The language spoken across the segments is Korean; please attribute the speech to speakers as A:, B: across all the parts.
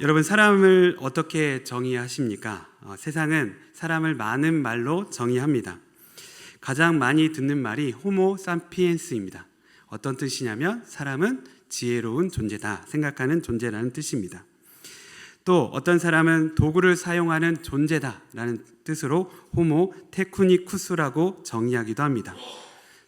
A: 여러분, 사람을 어떻게 정의하십니까? 세상은 사람을 많은 말로 정의합니다. 가장 많이 듣는 말이 호모 사피엔스입니다. 어떤 뜻이냐면 사람은 지혜로운 존재다 생각하는 존재라는 뜻입니다. 또 어떤 사람은 도구를 사용하는 존재다라는 뜻으로 호모 테크니쿠스라고 정의하기도 합니다.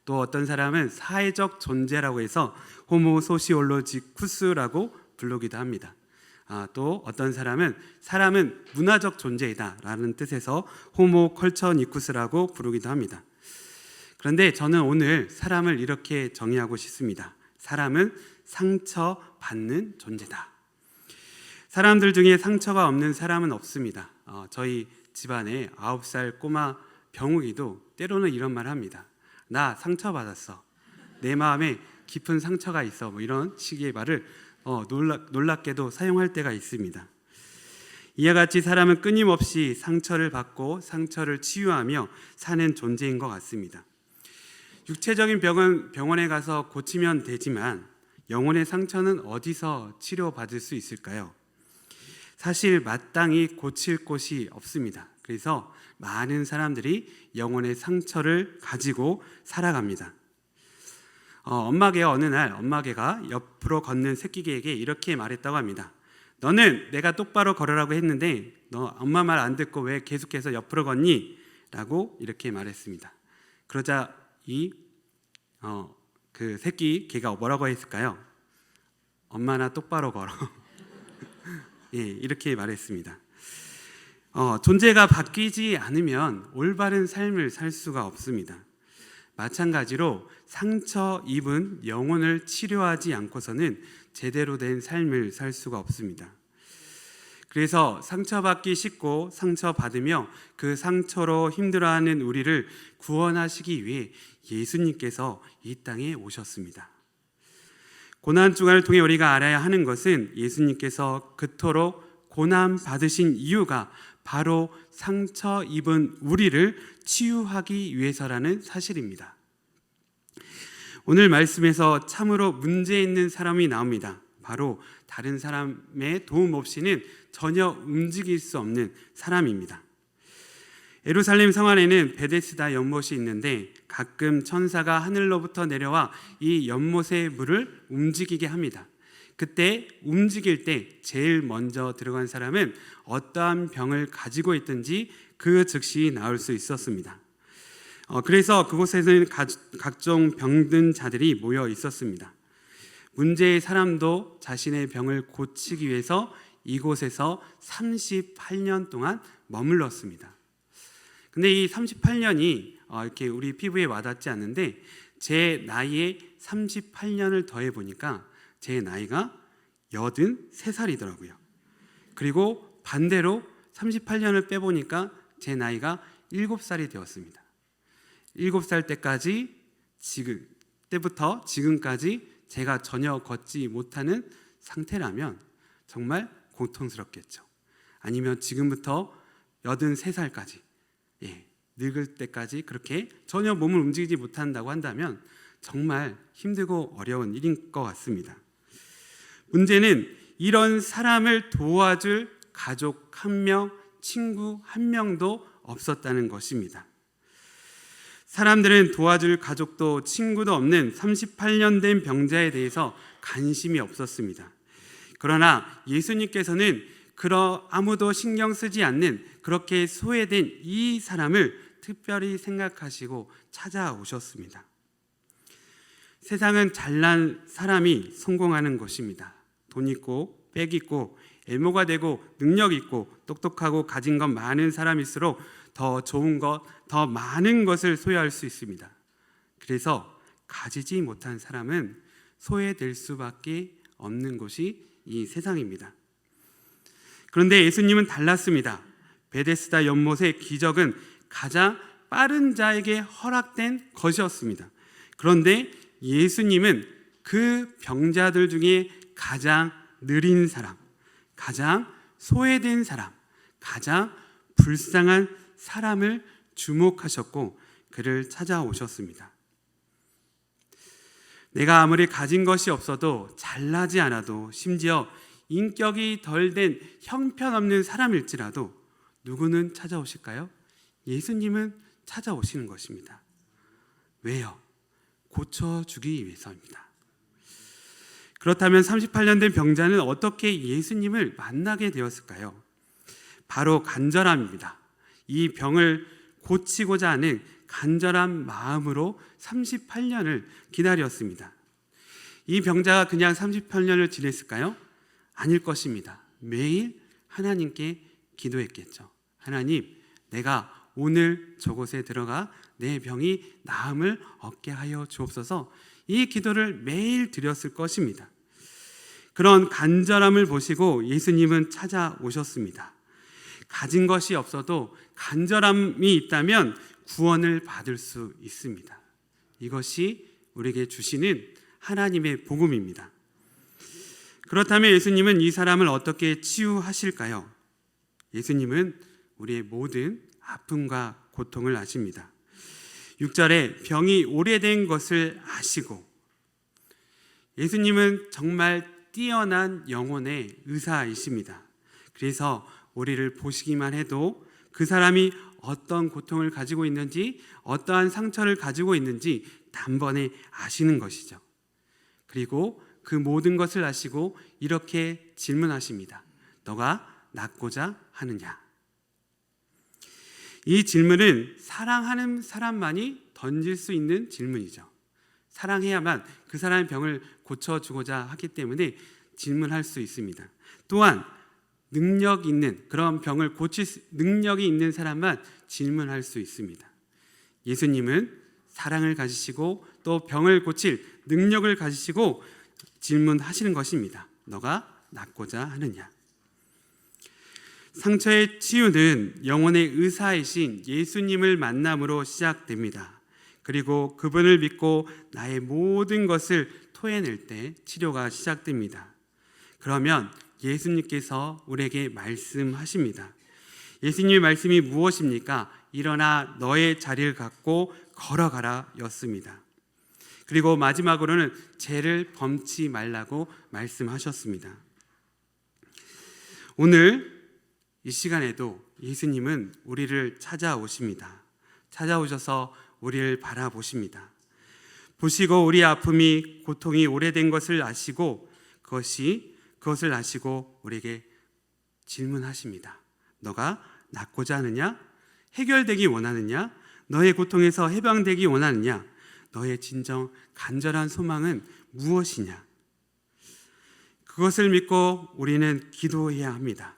A: 또 어떤 사람은 사회적 존재라고 해서 호모 소시올로지쿠스라고 부르기도 합니다. 또 어떤 사람은 문화적 존재이다 라는 뜻에서 호모 컬처니쿠스라고 부르기도 합니다. 그런데 저는 오늘 사람을 이렇게 정의하고 싶습니다. 사람은 상처받는 존재다. 사람들 중에 상처가 없는 사람은 없습니다. 저희 집안에 9살 꼬마 병욱이도 때로는 이런 말 합니다. 나 상처받았어. 내 마음에 깊은 상처가 있어. 이런 식의 말을 놀랍게도 사용할 때가 있습니다. 이와 같이 사람은 끊임없이 상처를 받고 상처를 치유하며 사는 존재인 것 같습니다. 육체적인 병은 병원에 가서 고치면 되지만 영혼의 상처는 어디서 치료받을 수 있을까요? 사실 마땅히 고칠 곳이 없습니다. 그래서 많은 사람들이 영혼의 상처를 가지고 살아갑니다. 엄마개가 어느 날 엄마개가 옆으로 걷는 새끼개에게 이렇게 말했다고 합니다. 너는 내가 똑바로 걸으라고 했는데 너 엄마 말 안 듣고 왜 계속해서 옆으로 걷니? 라고 이렇게 말했습니다. 그러자 그 새끼 개가 뭐라고 했을까요? 엄마나 똑바로 걸어. 예, 이렇게 말했습니다. 존재가 바뀌지 않으면 올바른 삶을 살 수가 없습니다. 마찬가지로 상처 입은 영혼을 치료하지 않고서는 제대로 된 삶을 살 수가 없습니다. 그래서 상처받기 쉽고 상처받으며 그 상처로 힘들어하는 우리를 구원하시기 위해 예수님께서 이 땅에 오셨습니다. 고난주간을 통해 우리가 알아야 하는 것은 예수님께서 그토록 고난 받으신 이유가 바로 상처 입은 우리를 치유하기 위해서라는 사실입니다. 오늘 말씀에서 참으로 문제 있는 사람이 나옵니다. 바로 다른 사람의 도움 없이는 전혀 움직일 수 없는 사람입니다. 예루살렘 성 안에는 베데스다 연못이 있는데 가끔 천사가 하늘로부터 내려와 이 연못의 물을 움직이게 합니다. 그때 움직일 때 제일 먼저 들어간 사람은 어떠한 병을 가지고 있든지 그 즉시 나올 수 있었습니다. 그래서 그곳에는 각종 병든 자들이 모여 있었습니다. 문제의 사람도 자신의 병을 고치기 위해서 이곳에서 38년 동안 머물렀습니다. 근데 이 38년이 이렇게 우리 피부에 와닿지 않는데 제 나이에 38년을 더해 보니까 제 나이가 83살이더라고요. 그리고 반대로 38년을 빼보니까 제 나이가 7살이 되었습니다. 7살 때부터 지금까지 제가 전혀 걷지 못하는 상태라면 정말 고통스럽겠죠. 아니면 지금부터 83살까지 늙을 때까지 그렇게 전혀 몸을 움직이지 못한다고 한다면 정말 힘들고 어려운 일인 것 같습니다. 문제는 이런 사람을 도와줄 가족 한 명, 친구 한 명도 없었다는 것입니다. 사람들은 도와줄 가족도 친구도 없는 38년 된 병자에 대해서 관심이 없었습니다. 그러나 예수님께서는 아무도 신경 쓰지 않는 그렇게 소외된 이 사람을 특별히 생각하시고 찾아오셨습니다. 세상은 잘난 사람이 성공하는 것입니다. 돈 있고 빽 있고 애모가 되고 능력 있고 똑똑하고 가진 것 많은 사람일수록 더 좋은 것, 더 많은 것을 소유할 수 있습니다. 그래서 가지지 못한 사람은 소외될 수밖에 없는 곳이 이 세상입니다. 그런데 예수님은 달랐습니다. 베데스다 연못의 기적은 가장 빠른 자에게 허락된 것이었습니다. 그런데 예수님은 그 병자들 중에 가장 느린 사람, 가장 소외된 사람, 가장 불쌍한 사람을 주목하셨고 그를 찾아오셨습니다. 내가 아무리 가진 것이 없어도 잘나지 않아도 심지어 인격이 덜 된 형편없는 사람일지라도 누구는 찾아오실까요? 예수님은 찾아오시는 것입니다. 왜요? 고쳐주기 위해서입니다. 그렇다면 38년 된 병자는 어떻게 예수님을 만나게 되었을까요? 바로 간절함입니다. 이 병을 고치고자 하는 간절한 마음으로 38년을 기다렸습니다. 이 병자가 그냥 38년을 지냈을까요? 아닐 것입니다. 매일 하나님께 기도했겠죠. 하나님, 내가 오늘 저곳에 들어가 내 병이 나음을 얻게 하여 주옵소서. 이 기도를 매일 드렸을 것입니다. 그런 간절함을 보시고 예수님은 찾아오셨습니다. 가진 것이 없어도 간절함이 있다면 구원을 받을 수 있습니다. 이것이 우리에게 주시는 하나님의 복음입니다. 그렇다면 예수님은 이 사람을 어떻게 치유하실까요? 예수님은 우리의 모든 아픔과 고통을 아십니다. 6절에 병이 오래된 것을 아시고, 예수님은 정말 뛰어난 영혼의 의사이십니다. 그래서 우리를 보시기만 해도 그 사람이 어떤 고통을 가지고 있는지, 어떠한 상처를 가지고 있는지 단번에 아시는 것이죠. 그리고 그 모든 것을 아시고 이렇게 질문하십니다. 너가 낫고자 하느냐? 이 질문은 사랑하는 사람만이 던질 수 있는 질문이죠. 사랑해야만 그 사람의 병을 고쳐주고자 하기 때문에 질문할 수 있습니다. 또한 능력 있는, 그런 병을 고칠 능력이 있는 사람만 질문할 수 있습니다. 예수님은 사랑을 가지시고 또 병을 고칠 능력을 가지시고 질문하시는 것입니다. 너가 낫고자 하느냐? 상처의 치유는 영혼의 의사이신 예수님을 만남으로 시작됩니다. 그리고 그분을 믿고 나의 모든 것을 토해낼 때 치료가 시작됩니다. 그러면 예수님께서 우리에게 말씀하십니다. 예수님의 말씀이 무엇입니까? 일어나 너의 자리를 갖고 걸어가라 였습니다. 그리고 마지막으로는 죄를 범치 말라고 말씀하셨습니다. 오늘 이 시간에도 예수님은 우리를 찾아오십니다. 찾아오셔서 우리를 바라보십니다. 보시고 우리 아픔이, 고통이 오래된 것을 아시고 그것을 아시고 우리에게 질문하십니다. 너가 낫고자 하느냐? 해결되기 원하느냐? 너의 고통에서 해방되기 원하느냐? 너의 진정 간절한 소망은 무엇이냐? 그것을 믿고 우리는 기도해야 합니다.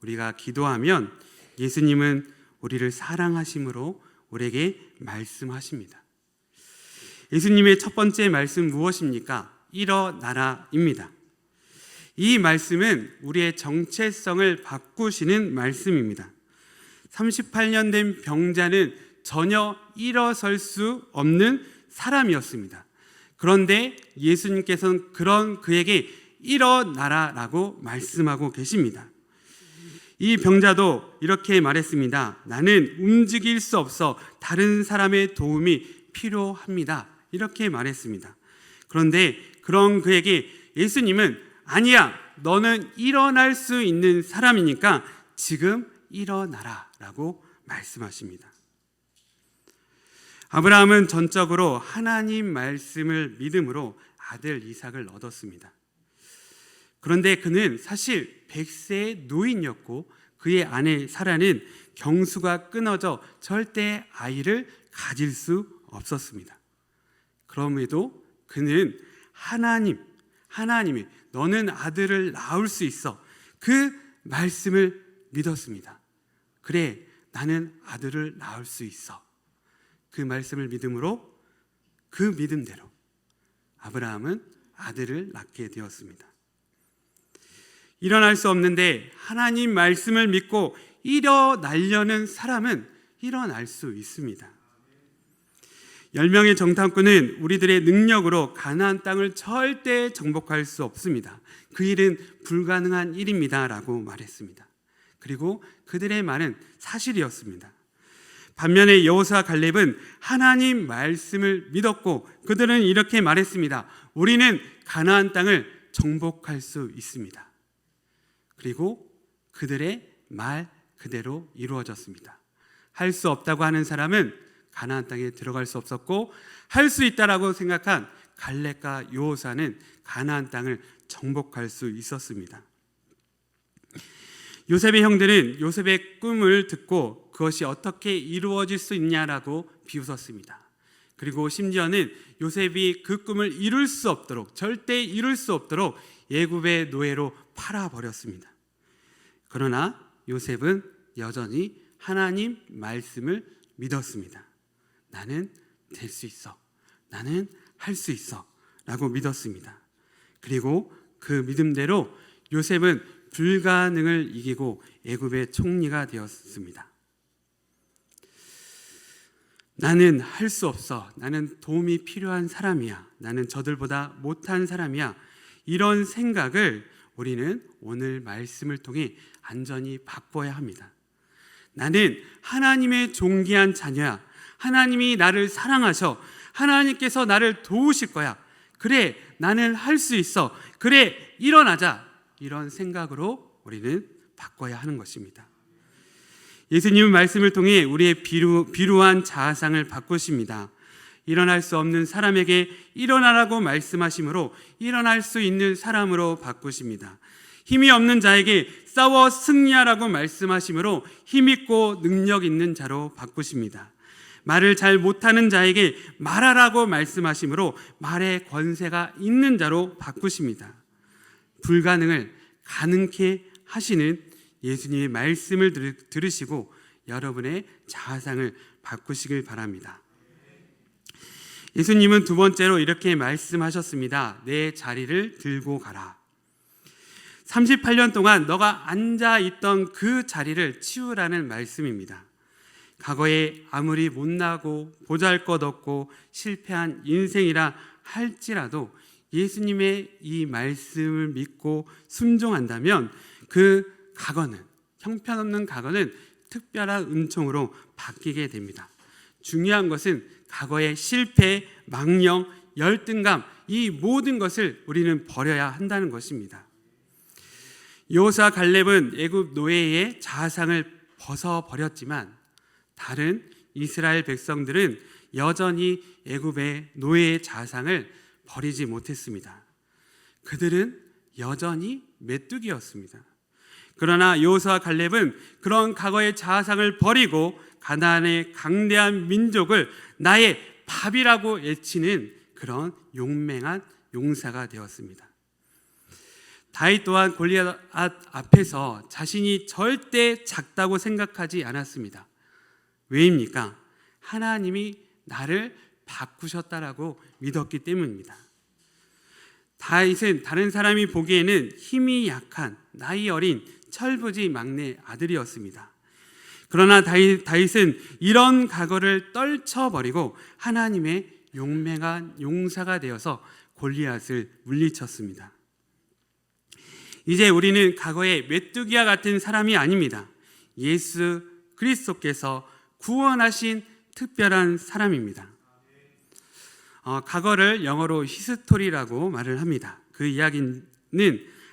A: 우리가 기도하면 예수님은 우리를 사랑하심으로 우리에게 말씀하십니다. 예수님의 첫 번째 말씀 무엇입니까? 일어나라입니다. 이 말씀은 우리의 정체성을 바꾸시는 말씀입니다. 38년 된 병자는 전혀 일어설 수 없는 사람이었습니다. 그런데 예수님께서는 그런 그에게 일어나라라고 말씀하고 계십니다. 이 병자도 이렇게 말했습니다. 나는 움직일 수 없어 다른 사람의 도움이 필요합니다. 이렇게 말했습니다. 그런데 그런 그에게 예수님은 아니야, 너는 일어날 수 있는 사람이니까 지금 일어나라 라고 말씀하십니다. 아브라함은 전적으로 하나님 말씀을 믿음으로 아들 이삭을 얻었습니다. 그런데 그는 사실 100세의 노인이었고 그의 아내 사라는 경수가 끊어져 절대 아이를 가질 수 없었습니다. 그럼에도 그는 하나님이 너는 아들을 낳을 수 있어, 그 말씀을 믿었습니다. 그래, 나는 아들을 낳을 수 있어. 그 말씀을 믿음으로, 그 믿음대로 아브라함은 아들을 낳게 되었습니다. 일어날 수 없는데 하나님 말씀을 믿고 일어나려는 사람은 일어날 수 있습니다. 10명의 정탐꾼은 우리들의 능력으로 가나안 땅을 절대 정복할 수 없습니다. 그 일은 불가능한 일입니다 라고 말했습니다. 그리고 그들의 말은 사실이었습니다. 반면에 여호수아 갈렙은 하나님 말씀을 믿었고 그들은 이렇게 말했습니다. 우리는 가나안 땅을 정복할 수 있습니다. 그리고 그들의 말 그대로 이루어졌습니다. 할 수 없다고 하는 사람은 가나안 땅에 들어갈 수 없었고, 할 수 있다라고 생각한 갈렙과 여호사는 가나안 땅을 정복할 수 있었습니다. 요셉의 형들은 요셉의 꿈을 듣고 그것이 어떻게 이루어질 수 있냐라고 비웃었습니다. 그리고 심지어는 요셉이 그 꿈을 이룰 수 없도록, 절대 이룰 수 없도록 애굽의 노예로 팔아버렸습니다. 그러나 요셉은 여전히 하나님 말씀을 믿었습니다. 나는 될 수 있어, 나는 할 수 있어 라고 믿었습니다. 그리고 그 믿음대로 요셉은 불가능을 이기고 애굽의 총리가 되었습니다. 나는 할 수 없어, 나는 도움이 필요한 사람이야, 나는 저들보다 못한 사람이야, 이런 생각을 우리는 오늘 말씀을 통해 완전히 바꿔야 합니다. 나는 하나님의 존귀한 자녀야, 하나님이 나를 사랑하셔, 하나님께서 나를 도우실 거야, 그래 나는 할 수 있어, 그래 일어나자, 이런 생각으로 우리는 바꿔야 하는 것입니다. 예수님은 말씀을 통해 우리의 비루한 자아상을 바꾸십니다. 일어날 수 없는 사람에게 일어나라고 말씀하심으로 일어날 수 있는 사람으로 바꾸십니다. 힘이 없는 자에게 싸워 승리하라고 말씀하심으로 힘있고 능력 있는 자로 바꾸십니다. 말을 잘 못하는 자에게 말하라고 말씀하심으로 말의 권세가 있는 자로 바꾸십니다. 불가능을 가능케 하시는 예수님의 말씀을 들으시고 여러분의 자아상을 바꾸시길 바랍니다. 예수님은 두 번째로 이렇게 말씀하셨습니다. 내 자리를 들고 가라. 38년 동안 너가 앉아있던 그 자리를 치우라는 말씀입니다. 과거에 아무리 못나고 보잘것없고 실패한 인생이라 할지라도 예수님의 이 말씀을 믿고 순종한다면 그 과거는, 형편없는 과거는 특별한 은총으로 바뀌게 됩니다. 중요한 것은 과거의 실패, 망령, 열등감, 이 모든 것을 우리는 버려야 한다는 것입니다. 여호수아 갈렙은 애굽 노예의 자아상을 벗어버렸지만 다른 이스라엘 백성들은 여전히 애굽의 노예의 자아상을 버리지 못했습니다. 그들은 여전히 메뚜기였습니다. 그러나 여호수아 갈렙은 그런 과거의 자아상을 버리고 가나안의 강대한 민족을 나의 밥이라고 외치는 그런 용맹한 용사가 되었습니다. 다윗 또한 골리앗 앞에서 자신이 절대 작다고 생각하지 않았습니다. 왜입니까? 하나님이 나를 바꾸셨다라고 믿었기 때문입니다. 다윗은 다른 사람이 보기에는 힘이 약한 나이 어린 철부지 막내 아들이었습니다. 그러나 다윗은 이런 과거를 떨쳐버리고 하나님의 용맹한 용사가 되어서 골리앗을 물리쳤습니다. 이제 우리는 과거의 메뚜기와 같은 사람이 아닙니다. 예수 그리스도께서 구원하신 특별한 사람입니다. 과거를 영어로 히스토리라고 말을 합니다. 그 이야기는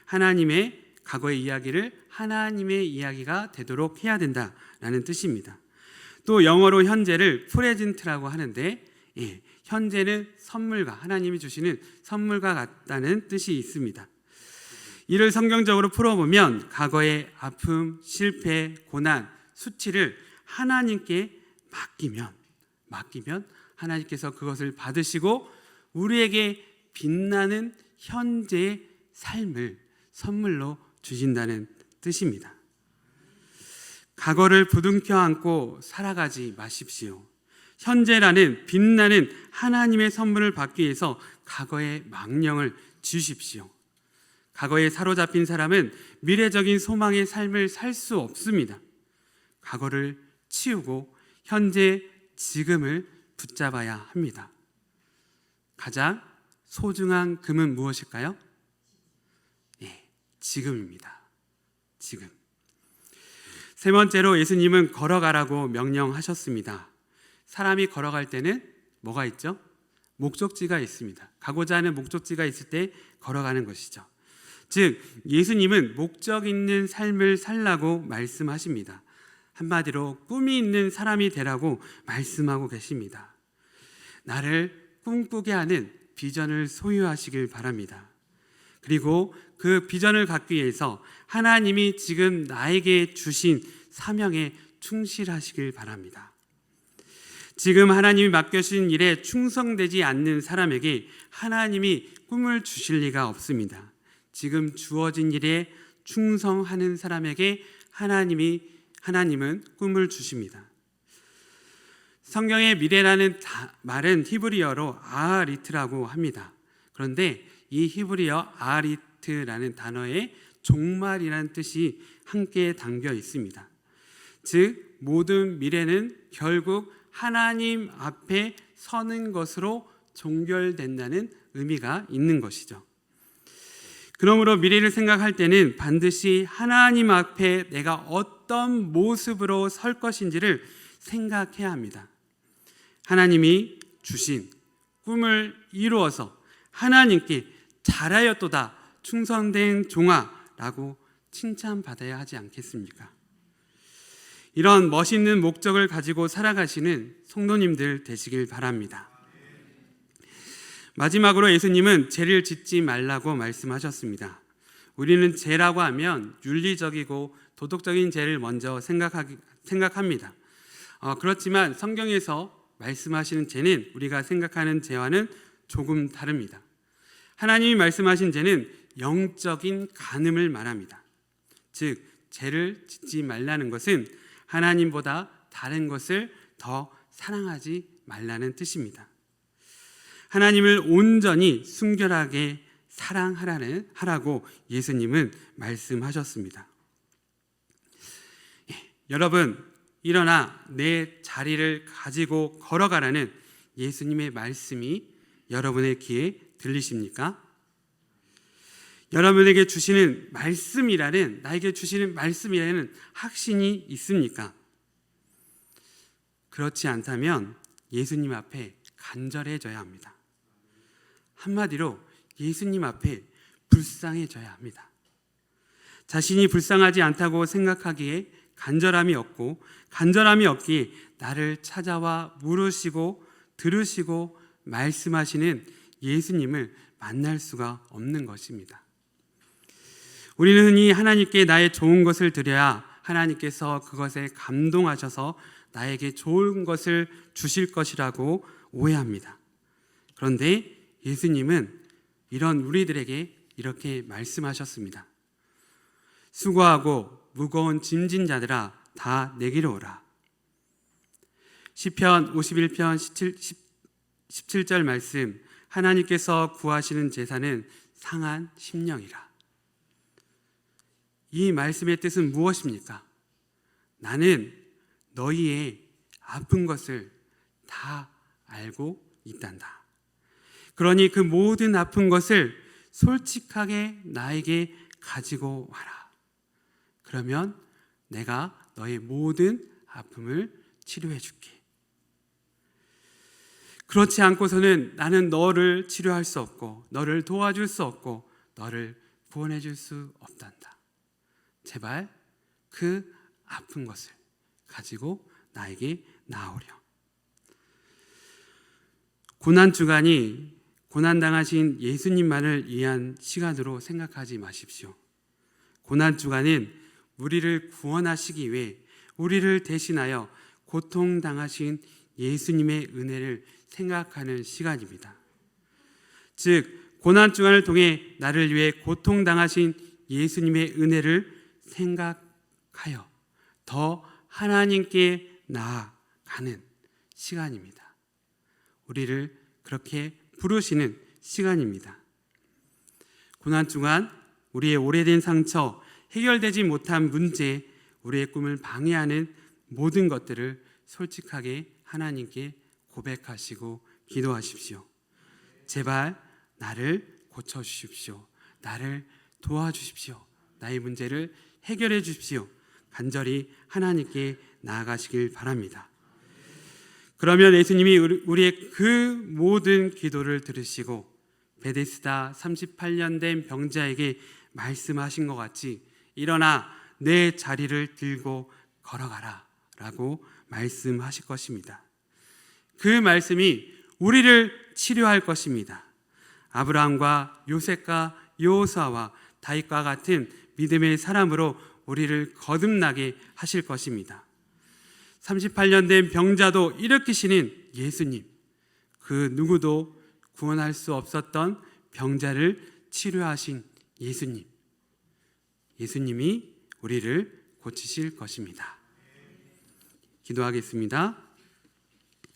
A: 하나님의 과거의 이야기를 하나님의 이야기가 되도록 해야 된다라는 뜻입니다. 또 영어로 현재를 프레젠트라고 하는데, 현재는 선물과, 하나님이 주시는 선물과 같다는 뜻이 있습니다. 이를 성경적으로 풀어보면 과거의 아픔, 실패, 고난, 수치를 하나님께 맡기면 하나님께서 그것을 받으시고 우리에게 빛나는 현재의 삶을 선물로 주신다는 뜻입니다. 과거를 부둥켜 안고 살아가지 마십시오. 현재라는 빛나는 하나님의 선물을 받기 위해서 과거의 망령을 주십시오. 과거에 사로잡힌 사람은 미래적인 소망의 삶을 살 수 없습니다. 과거를 치우고 현재 지금을 붙잡아야 합니다. 가장 소중한 금은 무엇일까요? 지금입니다. 지금. 세 번째로 예수님은 걸어가라고 명령하셨습니다. 사람이 걸어갈 때는 뭐가 있죠? 목적지가 있습니다. 가고자 하는 목적지가 있을 때 걸어가는 것이죠. 즉 예수님은 목적 있는 삶을 살라고 말씀하십니다. 한마디로 꿈이 있는 사람이 되라고 말씀하고 계십니다. 나를 꿈꾸게 하는 비전을 소유하시길 바랍니다. 그리고 그 비전을 갖기 위해서 하나님이 지금 나에게 주신 사명에 충실하시길 바랍니다. 지금 하나님이 맡겨주신 일에 충성되지 않는 사람에게 하나님이 꿈을 주실 리가 없습니다. 지금 주어진 일에 충성하는 사람에게 하나님은 꿈을 주십니다. 성경의 미래라는 말은 히브리어로 아하리트라고 합니다. 그런데 이 히브리어 아하리트라는 단어에 종말이라는 뜻이 함께 담겨 있습니다. 즉 모든 미래는 결국 하나님 앞에 서는 것으로 종결된다는 의미가 있는 것이죠. 그러므로 미래를 생각할 때는 반드시 하나님 앞에 내가 어떤 모습으로 설 것인지를 생각해야 합니다. 하나님이 주신 꿈을 이루어서 하나님께 잘하였도다 충성된 종아라고 칭찬받아야 하지 않겠습니까? 이런 멋있는 목적을 가지고 살아가시는 성도님들 되시길 바랍니다. 마지막으로 예수님은 죄를 짓지 말라고 말씀하셨습니다. 우리는 죄라고 하면 윤리적이고 도덕적인 죄를 먼저 생각합니다. 그렇지만 성경에서 말씀하시는 죄는 우리가 생각하는 죄와는 조금 다릅니다. 하나님이 말씀하신 죄는 영적인 간음을 말합니다. 즉 죄를 짓지 말라는 것은 하나님보다 다른 것을 더 사랑하지 말라는 뜻입니다. 하나님을 온전히 순결하게 사랑하라고 예수님은 말씀하셨습니다. 여러분, 일어나 내 자리를 가지고 걸어가라는 예수님의 말씀이 여러분의 귀에 들리십니까? 여러분에게 주시는 말씀이라는, 나에게 주시는 말씀이라는 확신이 있습니까? 그렇지 않다면 예수님 앞에 간절해져야 합니다. 한마디로 예수님 앞에 불쌍해져야 합니다. 자신이 불쌍하지 않다고 생각하기에 간절함이 없고, 간절함이 없기에 나를 찾아와 물으시고 들으시고 말씀하시는 예수님을 만날 수가 없는 것입니다. 우리는 흔히 하나님께 나의 좋은 것을 드려야 하나님께서 그것에 감동하셔서 나에게 좋은 것을 주실 것이라고 오해합니다. 그런데 예수님은 이런 우리들에게 이렇게 말씀하셨습니다. 수고하고 무거운 짐진 자들아 다 내게로 오라. 시편 51편 17절 말씀, 하나님께서 구하시는 제사는 상한 심령이라. 이 말씀의 뜻은 무엇입니까? 나는 너희의 아픈 것을 다 알고 있단다. 그러니 그 모든 아픈 것을 솔직하게 나에게 가지고 와라. 그러면 내가 너의 모든 아픔을 치료해 줄게. 그렇지 않고서는 나는 너를 치료할 수 없고, 너를 도와줄 수 없고, 너를 구원해 줄 수 없단다. 제발 그 아픈 것을 가지고 나에게 나오려. 고난주간이 고난당하신 예수님만을 위한 시간으로 생각하지 마십시오. 고난주간은 우리를 구원하시기 위해 우리를 대신하여 고통당하신 예수님의 은혜를 생각하는 시간입니다. 즉 고난주간을 통해 나를 위해 고통당하신 예수님의 은혜를 생각하여 더 하나님께 나아가는 시간입니다. 우리를 그렇게 부르시는 시간입니다. 고난주간 우리의 오래된 상처, 해결되지 못한 문제, 우리의 꿈을 방해하는 모든 것들을 솔직하게 하나님께 고백하시고 기도하십시오. 제발 나를 고쳐주십시오. 나를 도와주십시오. 나의 문제를 해결해 주십시오. 간절히 하나님께 나아가시길 바랍니다. 그러면 예수님이 우리의 그 모든 기도를 들으시고 베데스다 38년 된 병자에게 말씀하신 것 같이 일어나 내 자리를 들고 걸어가라 라고 말씀하실 것입니다. 그 말씀이 우리를 치료할 것입니다. 아브라함과 요셉과 여호수아와 다윗과 같은 믿음의 사람으로 우리를 거듭나게 하실 것입니다. 38년 된 병자도 일으키시는 예수님, 그 누구도 구원할 수 없었던 병자를 치료하신 예수님이 우리를 고치실 것입니다. 기도하겠습니다.